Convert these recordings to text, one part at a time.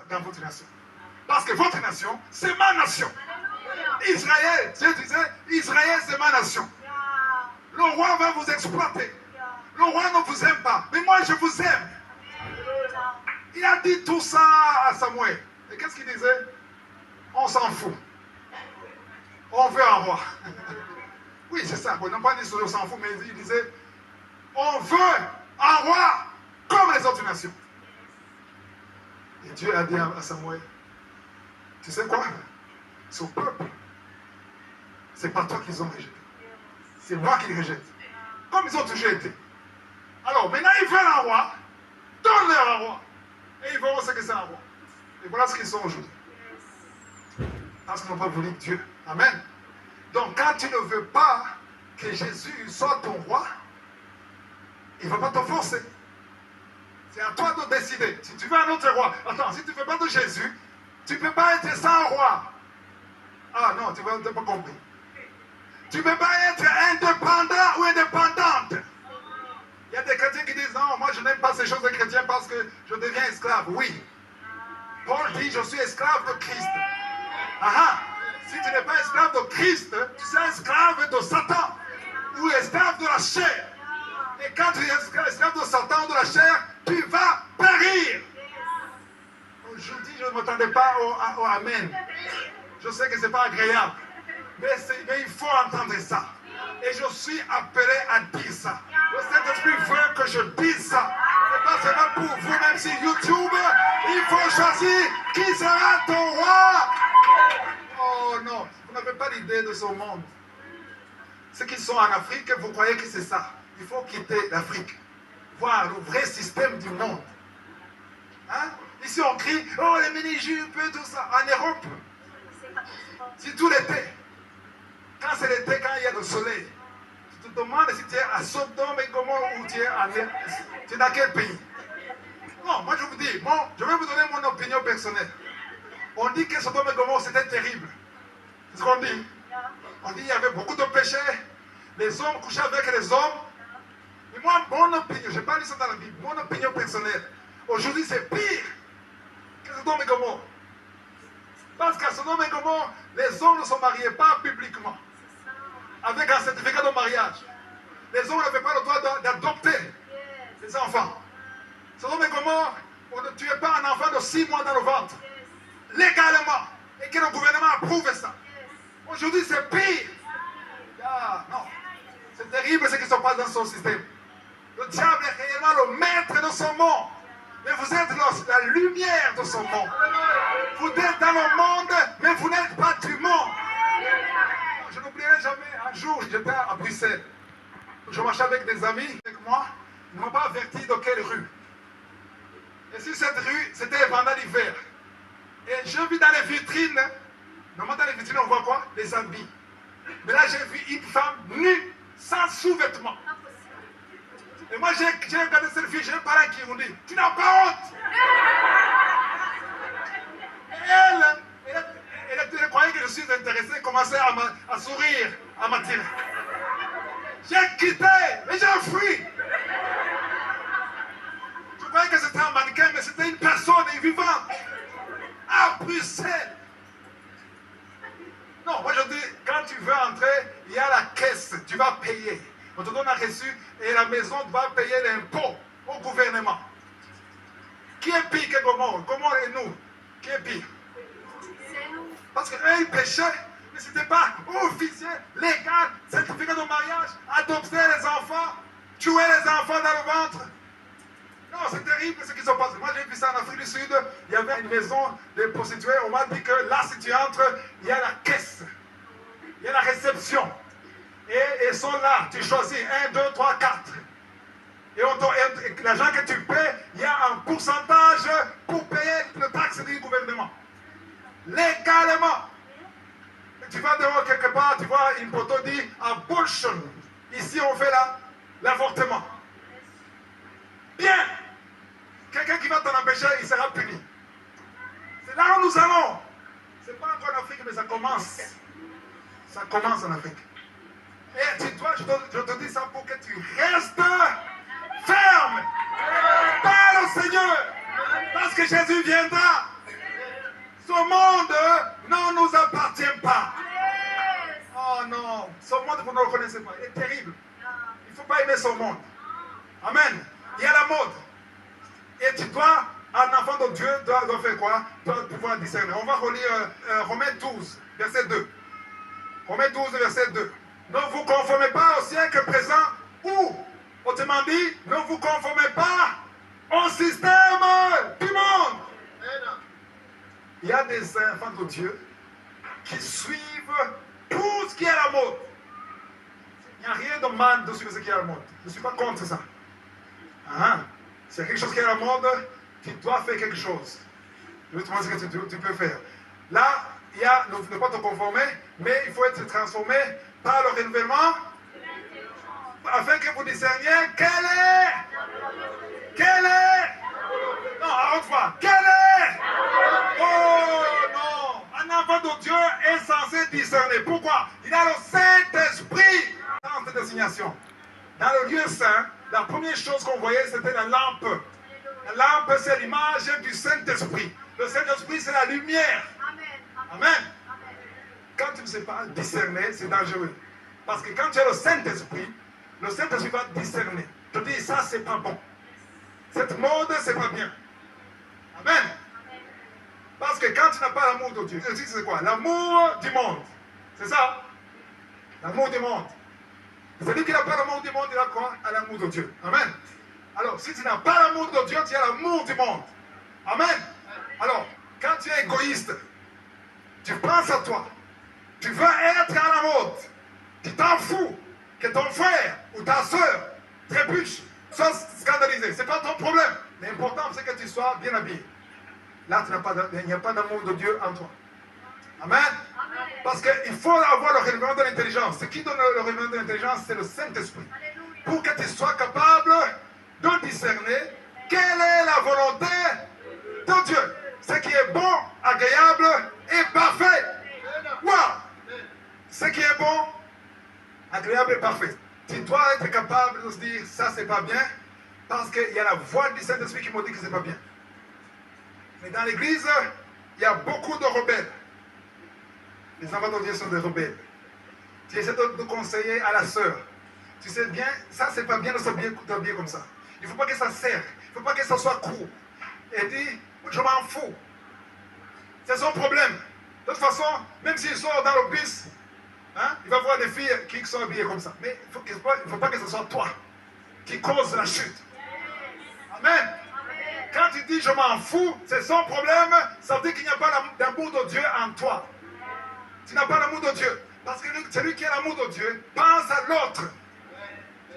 dans votre nation. Parce que votre nation, c'est ma nation. Israël, Dieu disait, Israël, c'est ma nation. Le roi va vous exploiter. Le roi ne vous aime pas. Mais moi, je vous aime. Il a dit tout ça à Samuel. Et qu'est-ce qu'il disait? On s'en fout. On veut un roi. Oui, c'est ça. On n'a pas dit on s'en fout, mais il disait, on veut un roi comme les autres nations. Et Dieu a dit à Samuel, tu sais quoi? Ce peuple, c'est pas toi qu'ils ont rejeté. C'est moi qui les rejette. Comme ils ont toujours été. Alors, maintenant, ils veulent un roi. Donne-leur un roi. Et ils verront ce que c'est un roi. Et voilà ce qu'ils sont aujourd'hui. Parce qu'ils n'ont pas voulu Dieu. Amen. Donc, quand tu ne veux pas que Jésus soit ton roi, il ne va pas te forcer. C'est à toi de décider. Si tu veux un autre roi, attends, si tu ne veux pas de Jésus, tu ne peux pas être sans roi. Ah non, tu n'as pas compris. Tu ne peux pas être indépendant ou indépendante. Il y a des chrétiens qui disent, non, moi je n'aime pas ces choses des chrétiens parce que je deviens esclave. Oui. Paul dit, je suis esclave de Christ. Ah, si tu n'es pas esclave de Christ, tu seras esclave de Satan ou esclave de la chair. Et quand tu es esclave de Satan ou de la chair, tu vas périr. Aujourd'hui, je ne m'attendais pas au Amen. Je sais que ce n'est pas agréable. Mais il faut entendre ça. Et je suis appelé à dire ça. Le Saint-Esprit veut que je dise ça. Ce n'est pas seulement pour vous, même si YouTube, il faut choisir qui sera ton roi. Oh non, vous n'avez pas l'idée de ce monde. Ceux qui sont en Afrique, vous croyez que c'est ça. Il faut quitter l'Afrique. Voir le vrai système du monde. Hein? Ici on crie, oh les mini-jupes et tout ça. En Europe, c'est tout l'été. Quand c'est l'été, quand il y a le soleil, tu te demandes si tu es à Sodome et Gomorrhe ou tu es dans quel pays. Non, moi je vous dis, je vais vous donner mon opinion personnelle. On dit que Sodome et Gomorrhe c'était terrible. C'est ce qu'on dit. On dit qu'il y avait beaucoup de péchés, les hommes couchaient avec les hommes. Mais moi, mon opinion, je n'ai pas lu ça dans la Bible, mon opinion personnelle, aujourd'hui c'est pire que Sodome et Gomorrhe. Parce qu'à Sodome et Gomorrhe, les hommes ne se mariaient pas publiquement, avec un certificat de mariage. Les hommes n'avaient pas le droit d'adopter les enfants. Sodome et Gomorrhe, on ne tuait pas un enfant de 6 mois dans le ventre, légalement, et que le gouvernement approuve ça. Aujourd'hui, c'est pire. Ah, non, c'est terrible ce qui se passe dans son système. Le diable est réellement le maître de son monde. Mais vous êtes la lumière de son monde. Vous êtes dans le monde, mais vous n'êtes pas du monde. Je n'oublierai jamais, un jour, j'étais à Bruxelles. Je marchais avec des amis, avec moi. Ils ne m'ont pas averti de quelle rue. Et sur cette rue, c'était pendant l'hiver. Et je vis dans les vitrines. Normalement, dans les vitrines, on voit quoi? Les habits. Mais là, j'ai vu une femme nue, sans sous-vêtements. Et moi, j'ai regardé cette fille, j'ai un parent qui me dit, tu n'as pas honte. Et elle croyait que je suis intéressé, elle commençait à sourire, à m'attirer. J'ai quitté, et j'ai fui. Je croyais que c'était un mannequin, mais c'était une personne vivante. À Bruxelles. Non, moi je dis, quand tu veux entrer, il y a la caisse, tu vas payer. On te donne un reçu et la maison va payer l'impôt au gouvernement. Qui est pire que Gomorrhe? Gomorrhe et nous. Qui est pire? Parce qu'eux, ils péchaient, mais ce n'était pas officiel, légal, certificat de mariage, adopter les enfants, tuer les enfants dans le ventre. Non, c'est terrible ce qui se passe. Moi, j'ai vu ça en Afrique du Sud. Il y avait une maison de prostituées. On m'a dit que là, si tu entres, il y a la caisse. Il y a la réception. Et ils sont là. Tu choisis 1, 2, 3, 4. Et l'argent que tu paies, il y a un pourcentage pour payer le taxe du gouvernement. Légalement. Et tu vas dehors quelque part, tu vois une photo dit abortion. Ici, on fait l'avortement. Bien. Quelqu'un qui va t'en empêcher, il sera puni. C'est là où nous allons. Ce n'est pas encore en Afrique, mais ça commence. Ça commence en Afrique. Et tu dois, je te dis ça pour que tu restes ferme dans le Seigneur. Parce que Jésus viendra. Ce monde ne nous appartient pas. Oh non, ce monde, vous ne le connaissez pas. Il est terrible. Il ne faut pas aimer ce monde. Amen. Il y a la mode. Et tu dois, un enfant de Dieu, doit faire quoi? Doit pouvoir discerner. On va relire Romains 12, verset 2. Romains 12, verset 2. Ne vous conformez pas au siècle présent ou, autrement dit, ne vous conformez pas au système du monde. Il y a des enfants de Dieu qui suivent tout ce qui est à la mode. Il n'y a rien de mal de suivre ce qui est à la mode. Je ne suis pas contre ça. S'il y a quelque chose qui est à la mode, tu dois faire quelque chose. Je vais te montrer ce que tu peux faire. Là, il y a ne pas te conformer, mais il faut être transformé par le renouvellement afin que vous discerniez quel est. Non, à haute voix. Quel est. Oh non. Un enfant de Dieu est censé discerner. Pourquoi? Il a le Saint-Esprit dans cette assignation. Dans le lieu saint, la première chose qu'on voyait, c'était la lampe. La lampe, c'est l'image du Saint-Esprit. Le Saint-Esprit, c'est la lumière. Amen. Quand tu ne sais pas discerner, c'est dangereux. Parce que quand tu as le Saint-Esprit va discerner. Tu dis, ça, c'est pas bon. Cette mode, c'est pas bien. Amen. Parce que quand tu n'as pas l'amour de Dieu, tu dis, c'est quoi? L'amour du monde. C'est ça? L'amour du monde. Celui qui n'a pas l'amour du monde, il a quoi? L'amour de Dieu. Amen. Alors, si tu n'as pas l'amour de Dieu, tu as l'amour du monde. Amen. Alors, quand tu es égoïste, tu penses à toi. Tu veux être à la mode. Tu t'en fous que ton frère ou ta soeur trébuche, soit scandalisé. Ce n'est pas ton problème. L'important, c'est que tu sois bien habillé. Là, il n'y a pas d'amour de Dieu en toi. Amen. Parce qu'il faut avoir le renouvellement de l'intelligence. Ce qui donne le renouvellement de l'intelligence, c'est le Saint-Esprit. Pour que tu sois capable de discerner quelle est la volonté de Dieu. Ce qui est bon, agréable et parfait. Wow. Ce qui est bon, agréable et parfait. Tu dois être capable de se dire, ça c'est pas bien, parce qu'il y a la voix du Saint-Esprit qui me dit que c'est pas bien. Mais dans l'église, il y a beaucoup de rebelles. Les enfants de Dieu sont des rebelles. Tu essaies de conseiller à la sœur. Tu sais bien, ça c'est pas bien de s'habiller comme ça. Il ne faut pas que ça serre. Il ne faut pas que ça soit court. Et dit, je m'en fous. C'est son problème. De toute façon, même s'il sort dans le bus, il va voir des filles qui sont habillées comme ça. Mais il ne faut pas que ce soit toi qui cause la chute. Amen. Quand tu dis je m'en fous, c'est son problème, ça veut dire qu'il n'y a pas d'amour de Dieu en toi. Tu n'as pas l'amour de Dieu. Parce que celui qui a l'amour de Dieu pense à l'autre.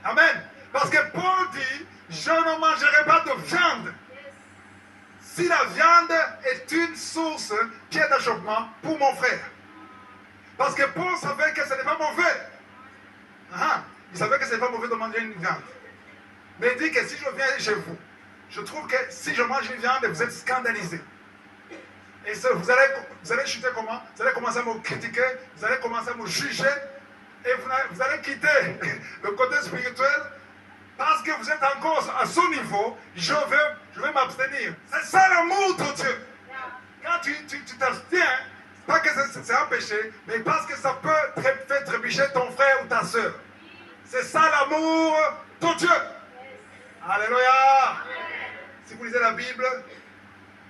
Amen. Parce que Paul dit, je ne mangerai pas de viande. Si la viande est une source qui est d'achoppement pour mon frère. Parce que Paul savait que ce n'est pas mauvais. Il savait que ce n'est pas mauvais de manger une viande. Mais il dit que si je viens chez vous, je trouve que si je mange une viande, vous êtes scandalisés. Et vous allez chuter comment? Vous allez commencer à me critiquer, vous allez commencer à me juger, et vous allez quitter le côté spirituel, parce que vous êtes encore à ce niveau, je vais m'abstenir. C'est ça l'amour de Dieu. Quand tu t'abstiens, pas que c'est un péché, mais parce que ça peut faire trébucher ton frère ou ta soeur. C'est ça l'amour de Dieu. Alléluia. Si vous lisez la Bible,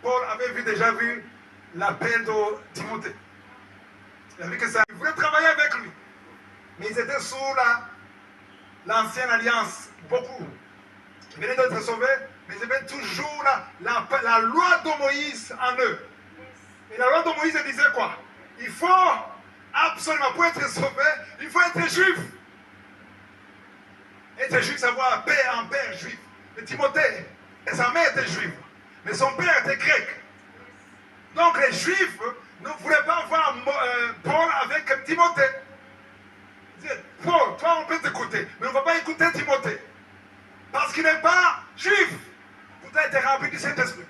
Paul avait déjà vu l'appel de Timothée. Il a vu que ça. Il voulait travailler avec lui. Mais ils étaient sous l'ancienne alliance. Beaucoup. Ils venaient d'être sauvés, mais ils avaient toujours la loi de Moïse en eux. Et la loi de Moïse disait quoi? Il faut absolument, pour être sauvé, il faut être juif. Être juif, ça veut dire père en père juif. Et Timothée, et sa mère était juive, mais son père était grec. Donc les juifs ne voulaient pas voir Paul avec Timothée. Ils disaient, Paul, toi on peut t'écouter, mais on ne va pas écouter Timothée. Parce qu'il n'est pas juif. Tout a été rempli du Saint-Esprit.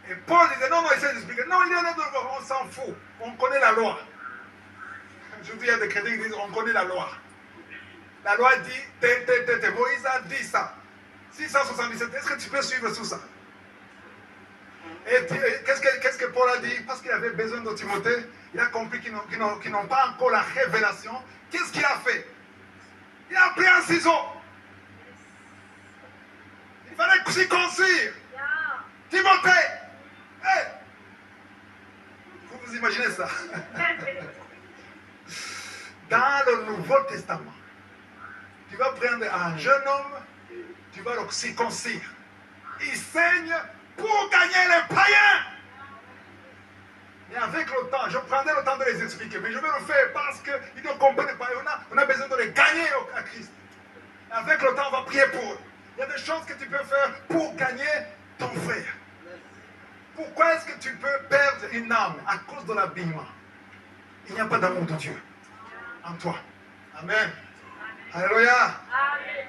Et Paul disait, non, il s'est expliqué. Non, il est là devant, on s'en fout. On connaît la loi. Je dis, il y a des chrétiens qui disent, on connaît la loi. La loi dit, Moïse a dit ça. 677, est-ce que tu peux suivre tout ça? Et qu'est-ce que Paul a dit? Parce qu'il avait besoin de Timothée, il a compris qu'ils n'ont pas encore la révélation. Qu'est-ce qu'il a fait? Il a pris un ciseau. Il fallait circoncire. Timothée, hey! Vous imaginez ça? Dans le Nouveau Testament, tu vas prendre un jeune homme, tu vas le circoncire. Il saigne pour gagner les païens. Et avec le temps, je prendrai le temps de les expliquer, mais je vais le faire parce qu'ils ne comprennent pas. On a besoin de les gagner à Christ. Et avec le temps, on va prier pour eux. Il y a des choses que tu peux faire pour gagner ton frère. Pourquoi est-ce que tu peux perdre une âme à cause de l'habillement? Il n'y a pas d'amour de Dieu en toi. Amen. Alléluia.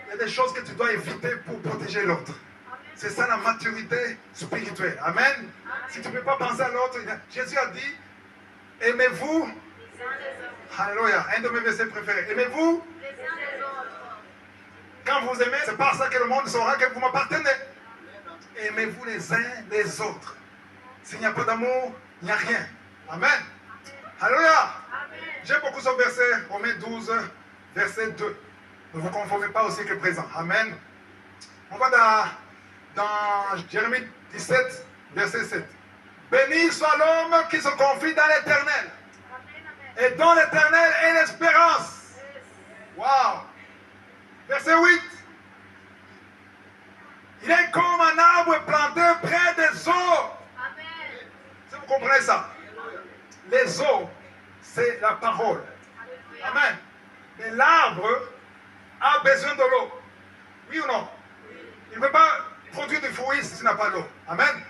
Il y a des choses que tu dois éviter pour protéger l'autre. C'est ça la maturité spirituelle. Amen. Si tu ne peux pas penser à l'autre, Jésus a dit, aimez-vous. Alléluia. Un de mes versets préférés. Aimez-vous. Quand vous aimez, c'est par ça que le monde saura que vous m'appartenez. Aimez-vous les uns les autres. S'il n'y a pas d'amour, il n'y a rien. Amen. Alléluia. J'aime beaucoup ce verset, Romains 12, verset 2. Ne vous conformez pas au siècle présent. Amen. On va dans Jérémie 17, verset 7. Béni soit l'homme qui se confie dans l'Éternel. Et dont l'Éternel est l'espérance. Waouh. Verset 8. Il est comme un arbre planté près des eaux. Si vous comprenez ça. Les eaux, c'est la parole. Amen. Mais l'arbre a besoin de l'eau. Oui ou non? Il ne peut pas produire du fruit s'il n'a pas d'eau. Amen.